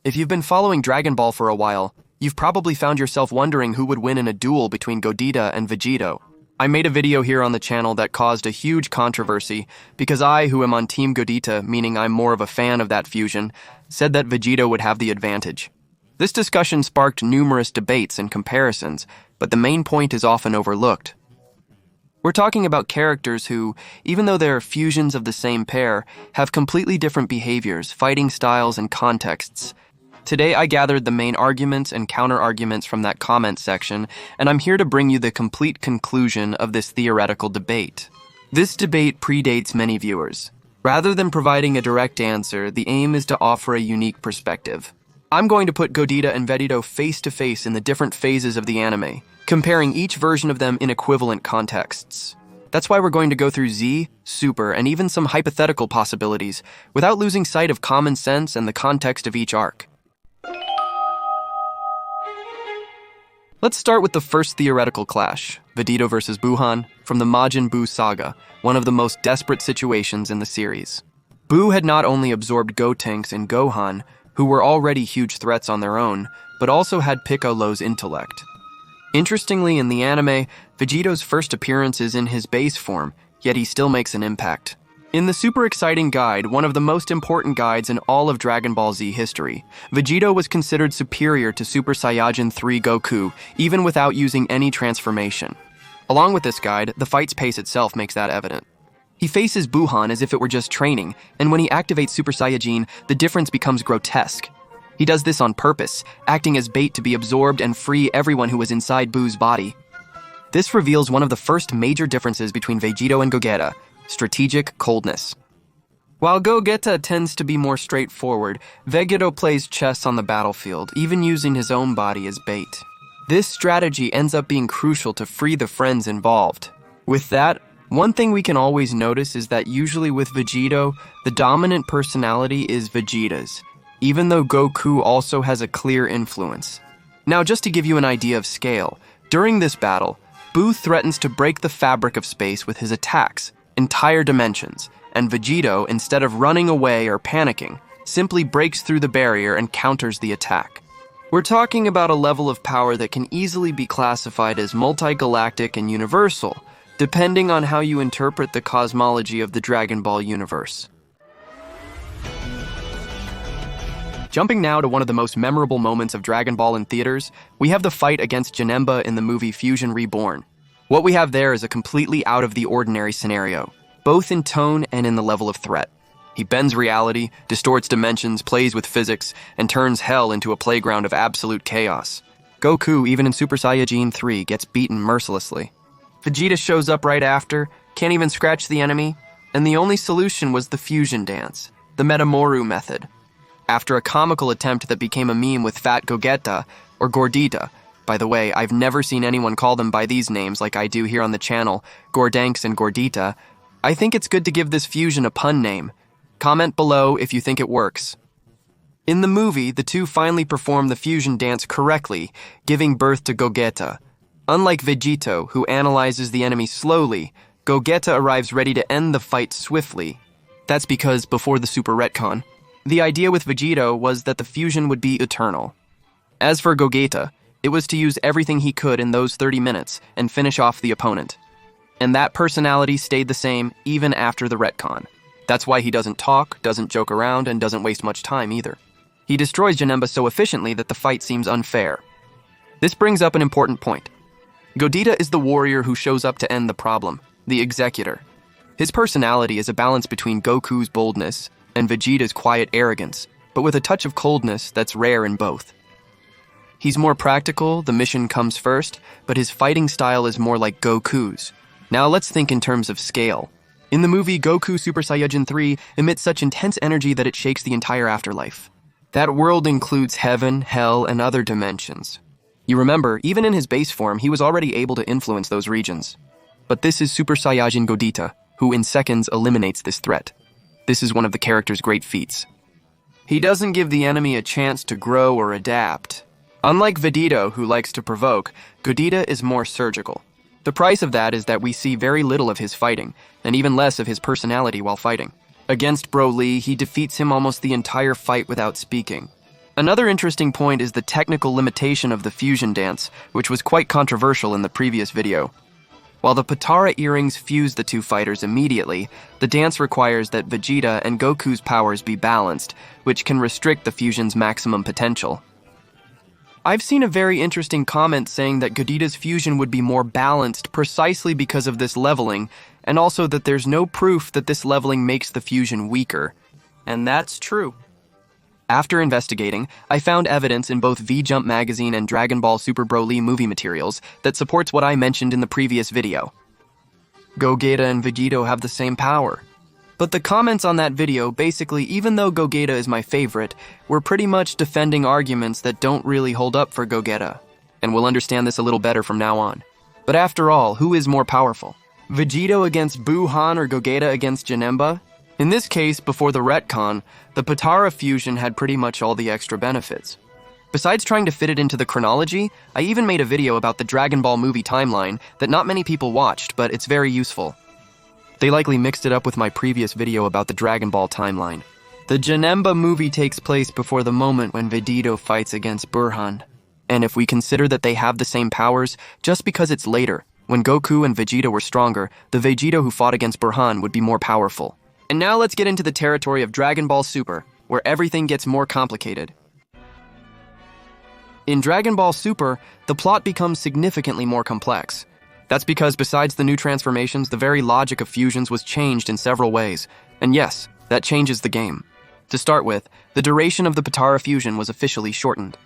If you've been following Dragon Ball for a while, you've probably found yourself wondering who would win in a duel between Godita and Vegito. I made a video here on the channel that caused a huge controversy because I, who am on Team Godita, meaning I'm more of a fan of that fusion, said that Vegito would have the advantage. This discussion sparked numerous debates and comparisons, but the main point is often overlooked. We're talking about characters who, even though they're fusions of the same pair, have completely different behaviors, fighting styles, and contexts. Today, I gathered the main arguments and counter-arguments from that comment section, and I'm here to bring you the complete conclusion of this theoretical debate. This debate predates many viewers. Rather than providing a direct answer, the aim is to offer a unique perspective. I'm going to put Godita and Vegito face-to-face in the different phases of the anime, comparing each version of them in equivalent contexts. That's why we're going to go through Z, Super, and even some hypothetical possibilities, without losing sight of common sense and the context of each arc. Let's start with the first theoretical clash, Vegito versus Buhan, from the Majin Buu saga, one of the most desperate situations in the series. Buu had not only absorbed Gotenks and Gohan, who were already huge threats on their own, but also had Piccolo's intellect. Interestingly, in the anime, Vegito's first appearance is in his base form, yet he still makes an impact. In the super exciting guide, one of the most important guides in all of Dragon Ball Z history, Vegito was considered superior to Super Saiyajin 3 Goku, even without using any transformation. Along with this guide, the fight's pace itself makes that evident. He faces Buhan as if it were just training, and when he activates Super Saiyajin, the difference becomes grotesque. He does this on purpose, acting as bait to be absorbed and free everyone who was inside Buu's body. This reveals one of the first major differences between Vegito and Gogeta: strategic coldness. While Gogeta tends to be more straightforward, Vegito plays chess on the battlefield, even using his own body as bait. This strategy ends up being crucial to free the friends involved. With that, one thing we can always notice is that usually with Vegito, the dominant personality is Vegeta's, even though Goku also has a clear influence. Now, just to give you an idea of scale, during this battle, Buu threatens to break the fabric of space with his attacks, entire dimensions, and Vegito, instead of running away or panicking, simply breaks through the barrier and counters the attack. We're talking about a level of power that can easily be classified as multi-galactic and universal, depending on how you interpret the cosmology of the Dragon Ball universe. Jumping now to one of the most memorable moments of Dragon Ball in theaters, we have the fight against Janemba in the movie Fusion Reborn. What we have there is a completely out-of-the-ordinary scenario, both in tone and in the level of threat. He bends reality, distorts dimensions, plays with physics, and turns hell into a playground of absolute chaos. Goku, even in Super Saiyajin 3, gets beaten mercilessly. Vegeta shows up right after, can't even scratch the enemy, and the only solution was the fusion dance, the Metamoru method. After a comical attempt that became a meme with Fat Gogeta, or Gordita. By the way, I've never seen anyone call them by these names like I do here on the channel, Gordanks and Gordita. I think it's good to give this fusion a pun name. Comment below if you think it works. In the movie, the two finally perform the fusion dance correctly, giving birth to Gogeta. Unlike Vegito, who analyzes the enemy slowly, Gogeta arrives ready to end the fight swiftly. That's because, before the Super Retcon, the idea with Vegito was that the fusion would be eternal. As for Gogeta, it was to use everything he could in those 30 minutes and finish off the opponent. And that personality stayed the same even after the retcon. That's why he doesn't talk, doesn't joke around, and doesn't waste much time either. He destroys Janemba so efficiently that the fight seems unfair. This brings up an important point. Godita is the warrior who shows up to end the problem, the executor. His personality is a balance between Goku's boldness and Vegeta's quiet arrogance, but with a touch of coldness that's rare in both. He's more practical, the mission comes first, but his fighting style is more like Goku's. Now let's think in terms of scale. In the movie, Goku Super Saiyajin 3 emits such intense energy that it shakes the entire afterlife. That world includes heaven, hell, and other dimensions. You remember, even in his base form, he was already able to influence those regions. But this is Super Saiyajin Godita, who in seconds eliminates this threat. This is one of the character's great feats. He doesn't give the enemy a chance to grow or adapt. Unlike Vegito, who likes to provoke, Godita is more surgical. The price of that is that we see very little of his fighting, and even less of his personality while fighting. Against Broly, he defeats him almost the entire fight without speaking. Another interesting point is the technical limitation of the fusion dance, which was quite controversial in the previous video. While the Potara earrings fuse the two fighters immediately, the dance requires that Vegeta and Goku's powers be balanced, which can restrict the fusion's maximum potential. I've seen a very interesting comment saying that Godita's fusion would be more balanced precisely because of this leveling, and also that there's no proof that this leveling makes the fusion weaker. And that's true. After investigating, I found evidence in both V-Jump magazine and Dragon Ball Super Broly movie materials that supports what I mentioned in the previous video. Gogeta and Vegito have the same power. But the comments on that video basically, even though Gogeta is my favorite, were pretty much defending arguments that don't really hold up for Gogeta. And we'll understand this a little better from now on. But after all, who is more powerful? Vegito against Buhan or Gogeta against Janemba? In this case, before the retcon, the Potara fusion had pretty much all the extra benefits. Besides trying to fit it into the chronology, I even made a video about the Dragon Ball movie timeline that not many people watched, but it's very useful. They likely mixed it up with my previous video about the Dragon Ball timeline. The Janemba movie takes place before the moment when Vegito fights against Buhan. And if we consider that they have the same powers, just because it's later, when Goku and Vegeta were stronger, the Vegito who fought against Buhan would be more powerful. And now let's get into the territory of Dragon Ball Super, where everything gets more complicated. In Dragon Ball Super, the plot becomes significantly more complex. That's because besides the new transformations, the very logic of fusions was changed in several ways. And yes, that changes the game. To start with, the duration of the Potara fusion was officially shortened.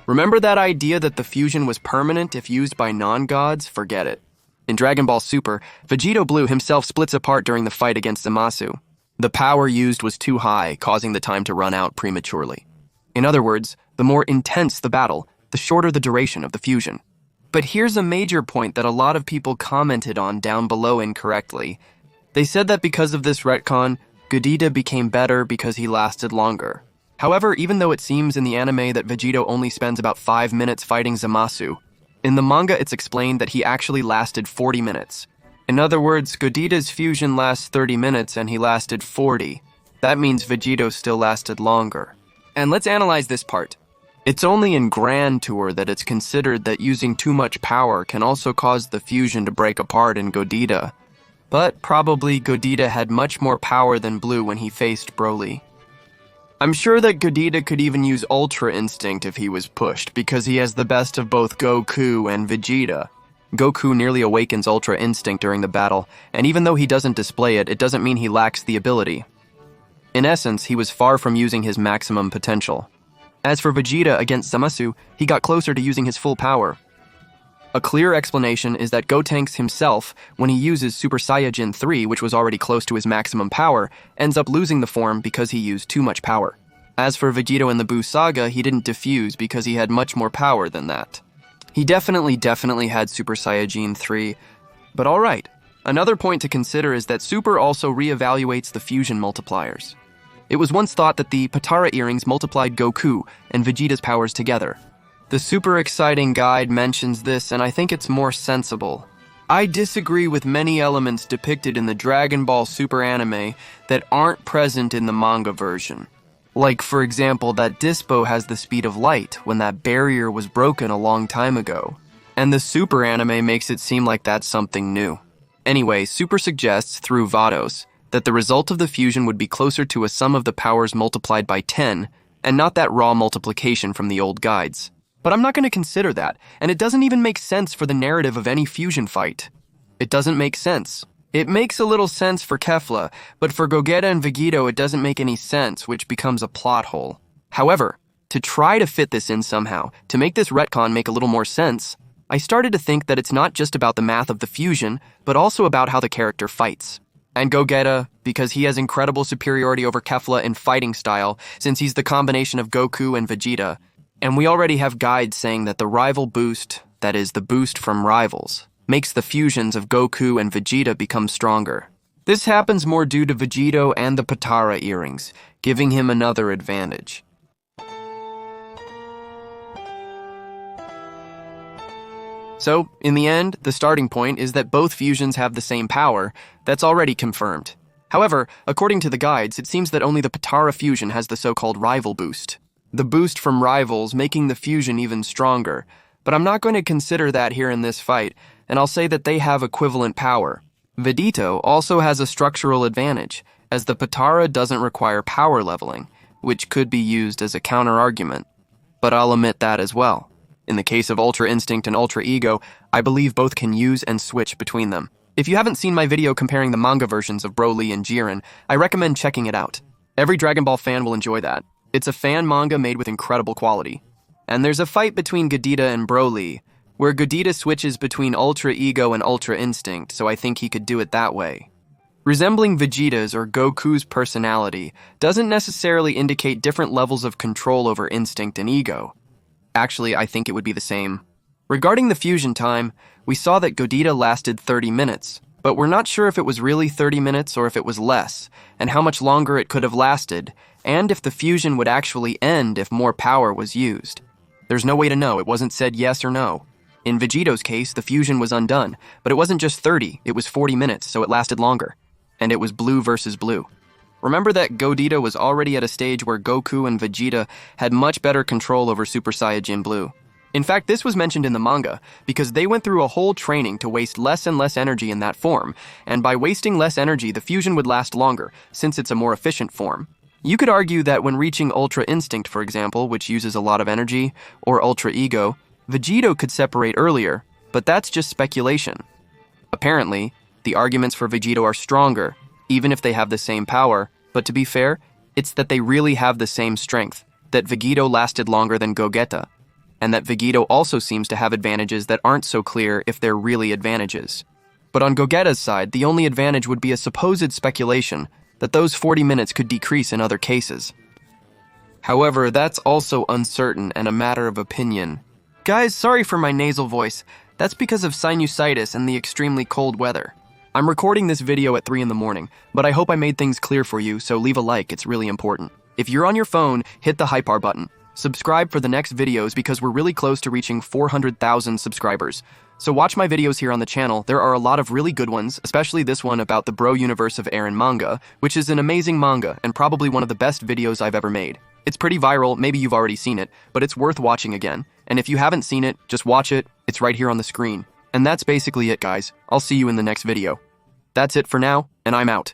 Remember that idea that the fusion was permanent if used by non-gods? Forget it. In Dragon Ball Super, Vegito Blue himself splits apart during the fight against Zamasu. The power used was too high, causing the time to run out prematurely. In other words, the more intense the battle, the shorter the duration of the fusion. But here's a major point that a lot of people commented on down below incorrectly. They said that because of this retcon, Godita became better because he lasted longer. However, even though it seems in the anime that Vegito only spends about 5 minutes fighting Zamasu, in the manga it's explained that he actually lasted 40 minutes. In other words, Godita's fusion lasts 30 minutes and he lasted 40. That means Vegito still lasted longer. And let's analyze this part. It's only in Grand Tour that it's considered that using too much power can also cause the fusion to break apart in Godita. But probably Godita had much more power than Blue when he faced Broly. I'm sure that Godita could even use Ultra Instinct if he was pushed, because he has the best of both Goku and Vegeta. Goku nearly awakens Ultra Instinct during the battle, and even though he doesn't display it, it doesn't mean he lacks the ability. In essence, he was far from using his maximum potential. As for Vegeta against Zamasu, he got closer to using his full power. A clear explanation is that Gotenks himself, when he uses Super Saiyajin 3, which was already close to his maximum power, ends up losing the form because he used too much power. As for Vegito in the Buu Saga, he didn't diffuse because he had much more power than that. He definitely had Super Saiyajin 3, but alright. Another point to consider is that Super also re-evaluates the fusion multipliers. It was once thought that the Potara earrings multiplied Goku and Vegeta's powers together. The super exciting guide mentions this, and I think it's more sensible. I disagree with many elements depicted in the Dragon Ball Super anime that aren't present in the manga version. Like, for example, that Dispo has the speed of light when that barrier was broken a long time ago. And the Super anime makes it seem like that's something new. Anyway, Super suggests, through Vados, that the result of the fusion would be closer to a sum of the powers multiplied by 10, and not that raw multiplication from the old guides. But I'm not going to consider that, and it doesn't even make sense for the narrative of any fusion fight. It doesn't make sense. It makes a little sense for Kefla, but for Gogeta and Vegito it doesn't make any sense, which becomes a plot hole. However, to try to fit this in somehow, to make this retcon make a little more sense, I started to think that it's not just about the math of the fusion, but also about how the character fights. And Gogeta, because he has incredible superiority over Kefla in fighting style, since he's the combination of Goku and Vegeta. And we already have guides saying that the rival boost, that is, the boost from rivals, makes the fusions of Goku and Vegeta become stronger. This happens more due to Vegito and the Potara earrings, giving him another advantage. So, in the end, the starting point is that both fusions have the same power. That's already confirmed. However, according to the guides, it seems that only the Potara fusion has the so-called rival boost. the boost from rivals making the fusion even stronger, but I'm not going to consider that here in this fight, and I'll say that they have equivalent power. Vegito also has a structural advantage, as the Potara doesn't require power leveling, which could be used as a counter-argument, but I'll omit that as well. In the case of Ultra Instinct and Ultra Ego, I believe both can use and switch between them. If you haven't seen my video comparing the manga versions of Broly and Jiren, I recommend checking it out. Every Dragon Ball fan will enjoy that. It's a fan manga made with incredible quality. And there's a fight between Godita and Broly, where Godita switches between Ultra Ego and Ultra Instinct, so I think he could do it that way. Resembling Vegeta's or Goku's personality doesn't necessarily indicate different levels of control over instinct and ego. Actually, I think it would be the same. Regarding the fusion time, we saw that Godita lasted 30 minutes, but we're not sure if it was really 30 minutes or if it was less, and how much longer it could have lasted, and if the fusion would actually end if more power was used. There's no way to know, it wasn't said yes or no. In Vegito's case, the fusion was undone, but it wasn't just 30, it was 40 minutes, so it lasted longer. And it was blue versus blue. Remember that Godita was already at a stage where Goku and Vegeta had much better control over Super Saiyajin Blue. In fact, this was mentioned in the manga, because they went through a whole training to waste less and less energy in that form, and by wasting less energy, the fusion would last longer, since it's a more efficient form. You could argue that when reaching Ultra Instinct, for example, which uses a lot of energy, or Ultra Ego, Vegito could separate earlier, but that's just speculation. Apparently, the arguments for Vegito are stronger, even if they have the same power, but to be fair, it's that they really have the same strength, that Vegito lasted longer than Gogeta, and that Vegito also seems to have advantages that aren't so clear if they're really advantages. But on Gogeta's side, the only advantage would be a supposed speculation that those 40 minutes could decrease in other cases. However, that's also uncertain and a matter of opinion. Guys, sorry for my nasal voice. That's because of sinusitis and the extremely cold weather. I'm recording this video at 3 in the morning, but I hope I made things clear for you, so leave a like, it's really important. If you're on your phone, hit the hype bar button. Subscribe for the next videos because we're really close to reaching 400,000 subscribers. So watch my videos here on the channel, there are a lot of really good ones, especially this one about the bro universe of Eren manga, which is an amazing manga and probably one of the best videos I've ever made. It's pretty viral, maybe you've already seen it, but it's worth watching again. And if you haven't seen it, just watch it, it's right here on the screen. And that's basically it, guys. I'll see you in the next video. That's it for now, and I'm out.